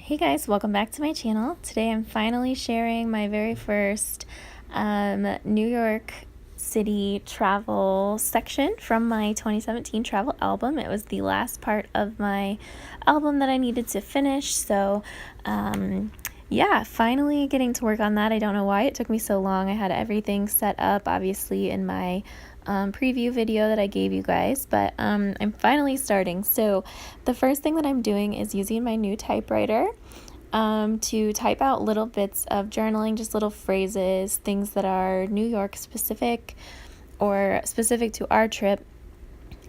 Hey guys, welcome back to my channel. Today I'm finally sharing my very first New York City travel section from my 2017 travel album. It was the last part of my album that I needed to finish, so yeah, finally getting to work on that. I don't know why it took me so long. I had everything set up, obviously, in my preview video that I gave you guys, but I'm finally starting. So the first thing that I'm doing is using my new typewriter to type out little bits of journaling, just little phrases, things that are New York specific or specific to our trip.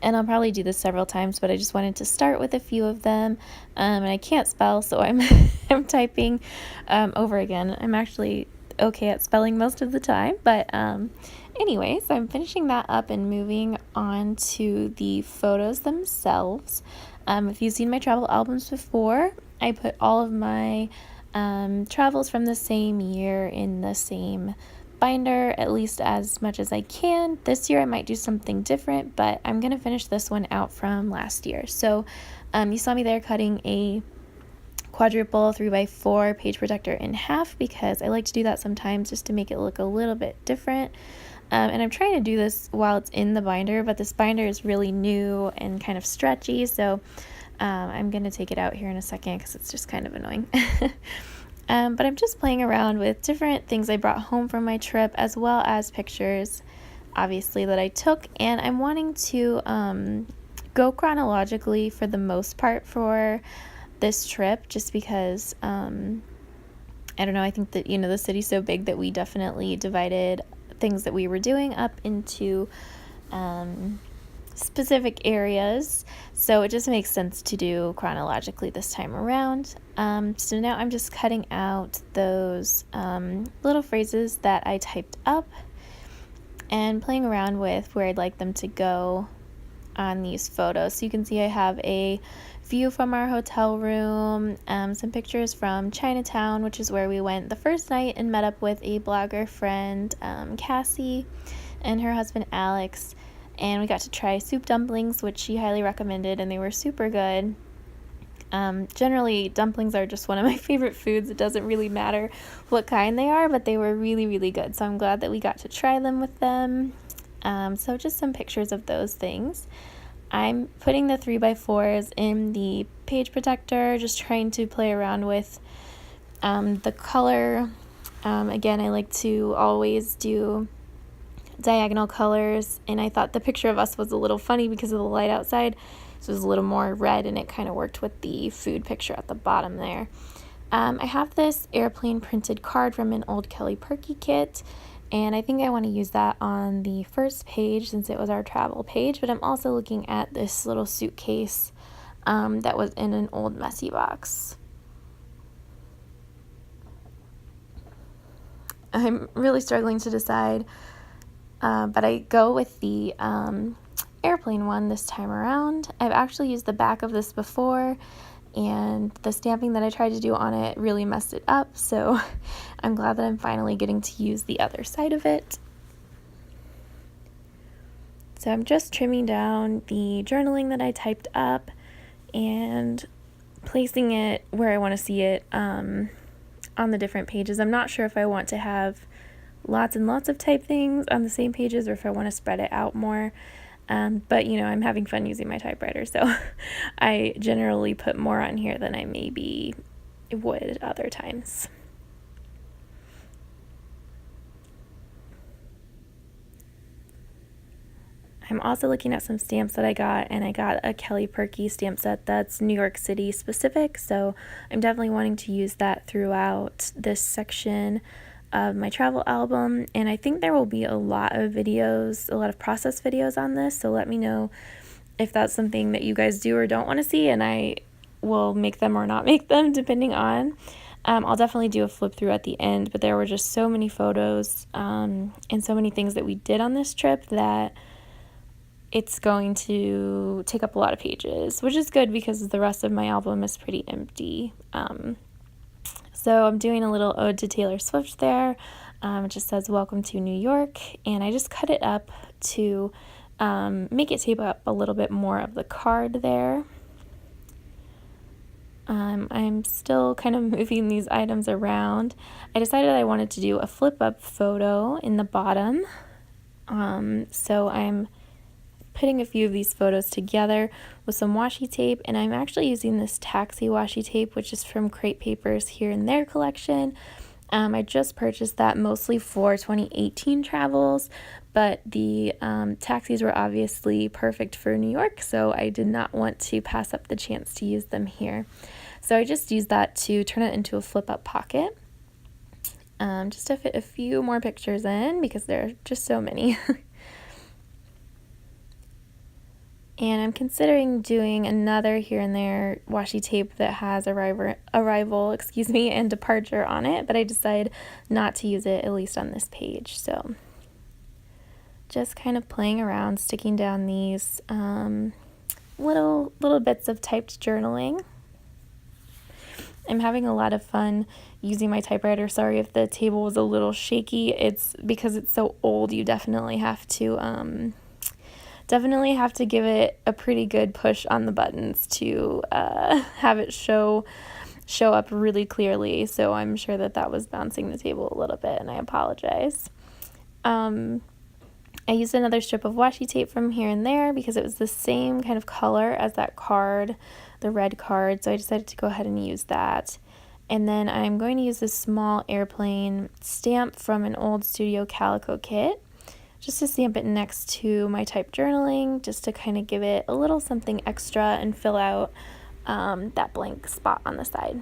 And I'll probably do this several times, but I just wanted to start with a few of them. And I can't spell, so I'm I'm typing over again. I'm actually okay at spelling most of the time, but anyways, I'm finishing that up and moving on to the photos themselves. If you've seen my travel albums before, I put all of my travels from the same year in the same binder, at least as much as I can. This year I might do something different, but I'm gonna finish this one out from last year. So you saw me there cutting a quadruple 3x4 page protector in half because I like to do that sometimes just to make it look a little bit different. And I'm trying to do this while it's in the binder, but this binder is really new and kind of stretchy, so I'm going to take it out here in a second because it's just kind of annoying. But I'm just playing around with different things I brought home from my trip, as well as pictures, obviously, that I took. And I'm wanting to go chronologically for the most part for this trip, just because, I don't know, I think that, the city's so big that we definitely divided things that we were doing up into specific areas, so it just makes sense to do chronologically this time around. So now I'm just cutting out those little phrases that I typed up and playing around with where I'd like them to go on these photos. So you can see I have a view from our hotel room, some pictures from Chinatown, which is where we went the first night and met up with a blogger friend, Cassie, and her husband Alex, and we got to try soup dumplings, which she highly recommended, and they were super good. Generally, dumplings are just one of my favorite foods. It doesn't really matter what kind they are, but they were really, really good, so I'm glad that we got to try them with them. So just some pictures of those things. I'm putting the 3x4s in the page protector, just trying to play around with the color. Again, I like to always do diagonal colors, and I thought the picture of us was a little funny because of the light outside, so it was a little more red, and it kind of worked with the food picture at the bottom there. I have this airplane printed card from an old Kelly Purkey kit, and I think I want to use that on the first page since it was our travel page, but I'm also looking at this little suitcase that was in an old messy box. I'm really struggling to decide, but I go with the airplane one this time around. I've actually used the back of this before, and the stamping that I tried to do on it really messed it up, so I'm glad that I'm finally getting to use the other side of it. So I'm just trimming down the journaling that I typed up and placing it where I want to see it on the different pages. I'm not sure if I want to have lots and lots of type things on the same pages or if I want to spread it out more. But I'm having fun using my typewriter, so I generally put more on here than I maybe would other times. I'm also looking at some stamps that I got, and I got a Kelly Purkey stamp set that's New York City specific, so I'm definitely wanting to use that throughout this section of my travel album. And I think there will be a lot of videos, a lot of process videos on this, so let me know if that's something that you guys do or don't want to see, and I will make them or not make them depending on. I'll definitely do a flip through at the end, but there were just so many photos and so many things that we did on this trip that it's going to take up a lot of pages, which is good because the rest of my album is pretty empty. So I'm doing a little ode to Taylor Swift there. It just says, "Welcome to New York," and I just cut it up to make it take up a little bit more of the card there. I'm still kind of moving these items around. I decided I wanted to do a flip-up photo in the bottom. So I'm putting a few of these photos together with some washi tape, and I'm actually using this taxi washi tape, which is from Crate Paper's Here and There collection. I just purchased that mostly for 2018 travels, but the taxis were obviously perfect for New York, so I did not want to pass up the chance to use them here. So I just used that to turn it into a flip-up pocket, just to fit a few more pictures in because there are just so many. And I'm considering doing another Here and There washi tape that has arrival, and departure on it, but I decided not to use it, at least on this page. So just kind of playing around, sticking down these little bits of typed journaling. I'm having a lot of fun using my typewriter. Sorry if the table was a little shaky. It's because it's so old. You definitely have to give it a pretty good push on the buttons to have it show up really clearly. So I'm sure that was bouncing the table a little bit, and I apologize. I used another strip of washi tape from Here and There because it was the same kind of color as that card, the red card, so I decided to go ahead and use that. And then I'm going to use this small airplane stamp from an old Studio Calico kit, just to stamp it next to my typed journaling, just to kind of give it a little something extra and fill out that blank spot on the side.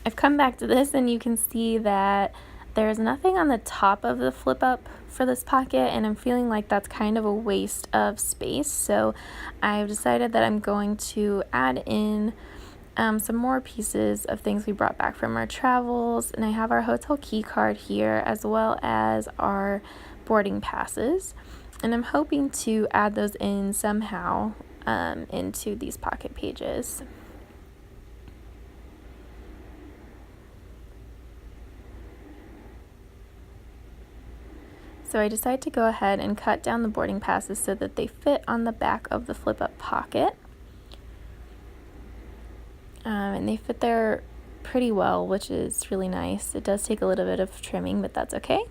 I've come back to this, and you can see that there's nothing on the top of the flip up for this pocket, and I'm feeling like that's kind of a waste of space. So I've decided that I'm going to add in some more pieces of things we brought back from our travels, and I have our hotel key card here as well as our boarding passes, and I'm hoping to add those in somehow into these pocket pages. So I decided to go ahead and cut down the boarding passes so that they fit on the back of the flip-up pocket. And they fit there pretty well, which is really nice. It does take a little bit of trimming, but that's okay.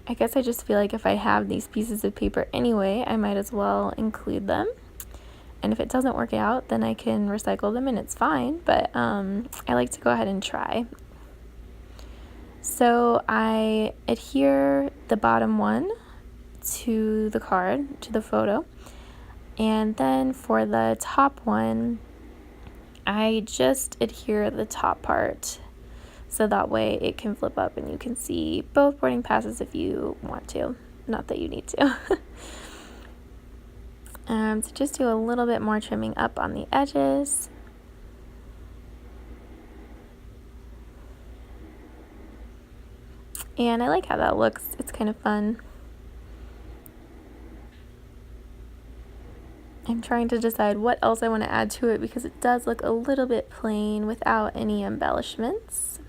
I guess I just feel like if I have these pieces of paper anyway, I might as well include them. And if it doesn't work out, then I can recycle them and it's fine, but I like to go ahead and try. So I adhere the bottom one to the card, to the photo, and then for the top one, I just adhere the top part, so that way it can flip up and you can see both boarding passes if you want to. Not that you need to. So just do a little bit more trimming up on the edges. And I like how that looks. It's kind of fun. I'm trying to decide what else I want to add to it because it does look a little bit plain without any embellishments.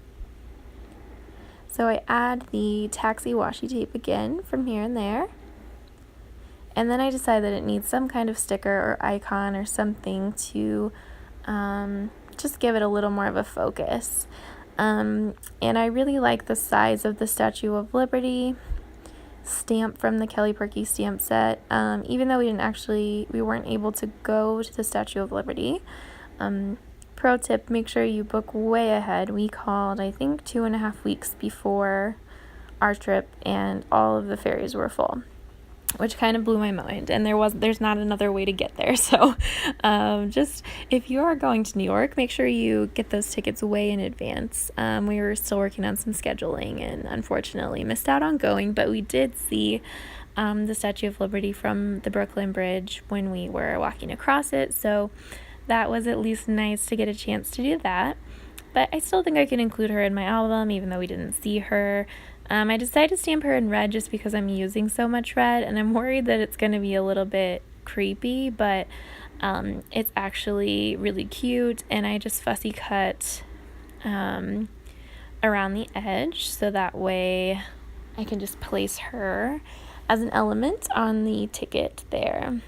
So I add the taxi washi tape again from Here and There. And then I decide that it needs some kind of sticker or icon or something to just give it a little more of a focus. And I really like the size of the Statue of Liberty stamp from the Kelly Purkey stamp set. Even though we weren't able to go to the Statue of Liberty. Pro tip, make sure you book way ahead. We called, I think, 2.5 weeks before our trip, and all of the ferries were full, which kind of blew my mind, and there's not another way to get there. So just if you are going to New York, make sure you get those tickets way in advance. We were still working on some scheduling and unfortunately missed out on going, but we did see the Statue of Liberty from the Brooklyn Bridge when we were walking across it, so that was at least nice to get a chance to do that. But I still think I can include her in my album even though we didn't see her. I decided to stamp her in red just because I'm using so much red, and I'm worried that it's going to be a little bit creepy, but it's actually really cute, and I just fussy cut around the edge, so that way I can just place her as an element on the ticket there.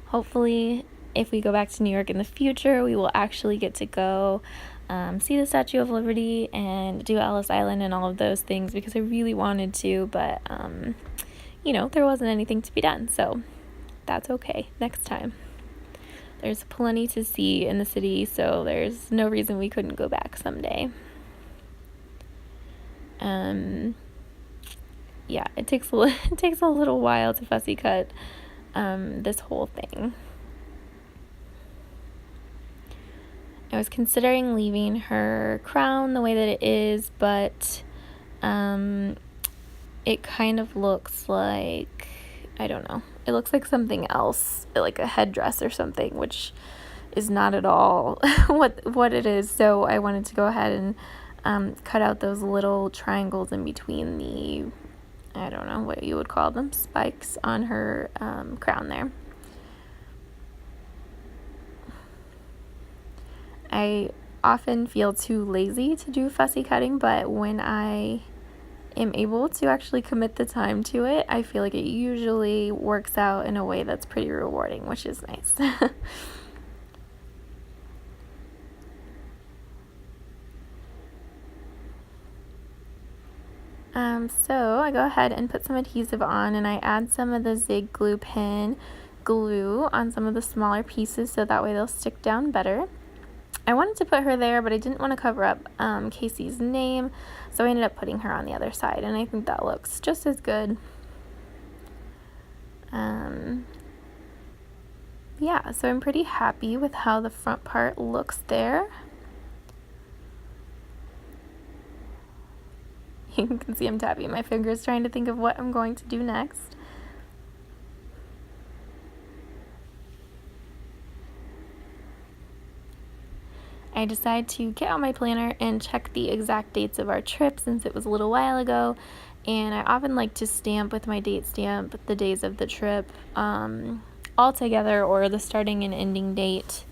Hopefully, if we go back to New York in the future, we will actually get to go see the Statue of Liberty and do Ellis Island and all of those things, because I really wanted to, but there wasn't anything to be done, so that's okay. Next time. There's plenty to see in the city, so there's no reason we couldn't go back someday. Yeah, it takes a little while to fussy cut this whole thing. I was considering leaving her crown the way that it is, but it kind of looks like, I don't know, it looks like something else, like a headdress or something, which is not at all what it is. So I wanted to go ahead and cut out those little triangles in between the, I don't know what you would call them, spikes on her crown there. I often feel too lazy to do fussy cutting, but when I am able to actually commit the time to it, I feel like it usually works out in a way that's pretty rewarding, which is nice. So I go ahead and put some adhesive on, and I add some of the Zig Glue Pen glue on some of the smaller pieces so that way they'll stick down better. I wanted to put her there, but I didn't want to cover up Casey's name, so I ended up putting her on the other side, and I think that looks just as good. Yeah, so I'm pretty happy with how the front part looks there. You can see I'm tapping my fingers trying to think of what I'm going to do next. I decided to get out my planner and check the exact dates of our trip, since it was a little while ago, and I often like to stamp with my date stamp the days of the trip all together, or the starting and ending date,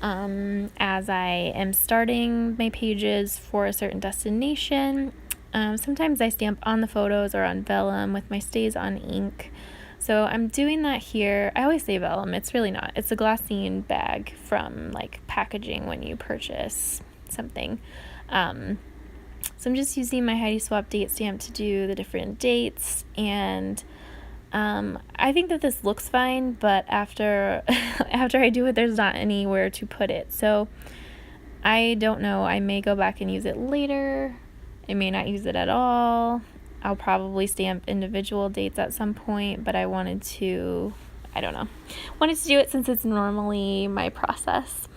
as I am starting my pages for a certain destination. Sometimes I stamp on the photos or on vellum with my stays on ink. So I'm doing that here. I always say vellum. It's really not. It's a glassine bag from like packaging when you purchase something. So I'm just using my Heidi Swap date stamp to do the different dates, and I think that this looks fine, but after I do it, there's not anywhere to put it. So I don't know. I may go back and use it later. I may not use it at all. I'll probably stamp individual dates at some point, but I wanted to do it since it's normally my process.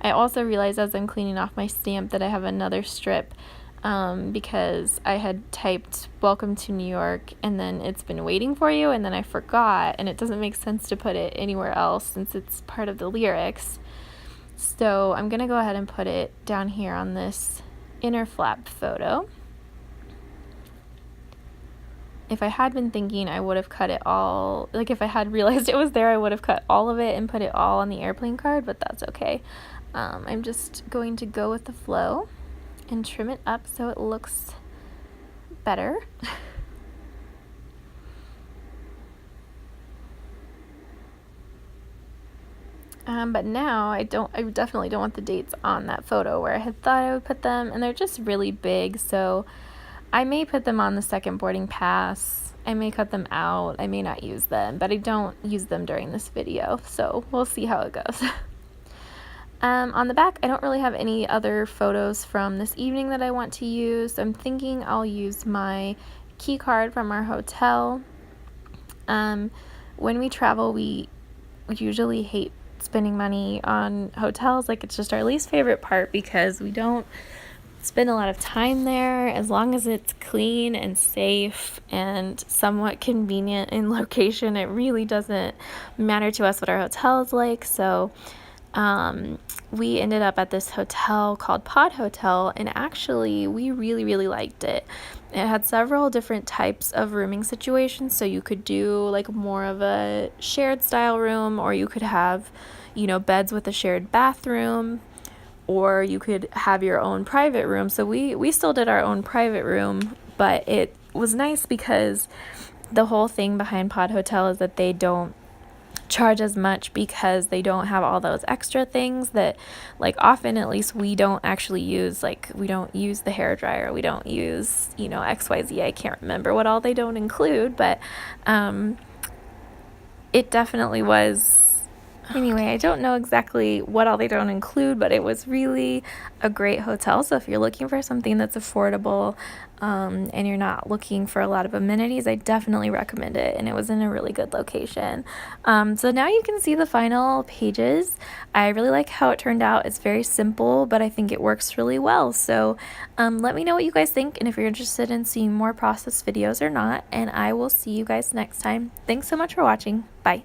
I also realized as I'm cleaning off my stamp that I have another strip because I had typed "Welcome to New York" and then "It's been waiting for you," and then I forgot, and it doesn't make sense to put it anywhere else since it's part of the lyrics. So I'm going to go ahead and put it down here on this inner flap photo. If I had been thinking, I would have cut it all, like if I had realized it was there, I would have cut all of it and put it all on the airplane card, but that's okay. I'm just going to go with the flow and trim it up so it looks better. But now I definitely don't want the dates on that photo where I had thought I would put them, and they're just really big, so I may put them on the second boarding pass. I may cut them out. I may not use them, but I don't use them during this video, so we'll see how it goes. On the back, I don't really have any other photos from this evening that I want to use. I'm thinking I'll use my key card from our hotel. When we travel, we usually hate spending money on hotels. Like, it's just our least favorite part because we don't spend a lot of time there. As long as it's clean and safe and somewhat convenient in location, it really doesn't matter to us what our hotel is like. So we ended up at this hotel called Pod Hotel, and actually we really liked it. It had several different types of rooming situations, so you could do like more of a shared style room, or you could have you know, beds with a shared bathroom, or you could have your own private room. So we still did our own private room, but it was nice because the whole thing behind Pod Hotel is that they don't charge as much because they don't have all those extra things that, like, often at least we don't actually use. Like, we don't use the hair dryer, we don't use, you know, XYZ. I can't remember what all they don't include, but it definitely was. Anyway, I don't know exactly what all they don't include, but it was really a great hotel. So if you're looking for something that's affordable, and you're not looking for a lot of amenities, I definitely recommend it. And it was in a really good location. So now you can see the final pages. I really like how it turned out. It's very simple, but I think it works really well. So let me know what you guys think, and if you're interested in seeing more process videos or not. And I will see you guys next time. Thanks so much for watching. Bye.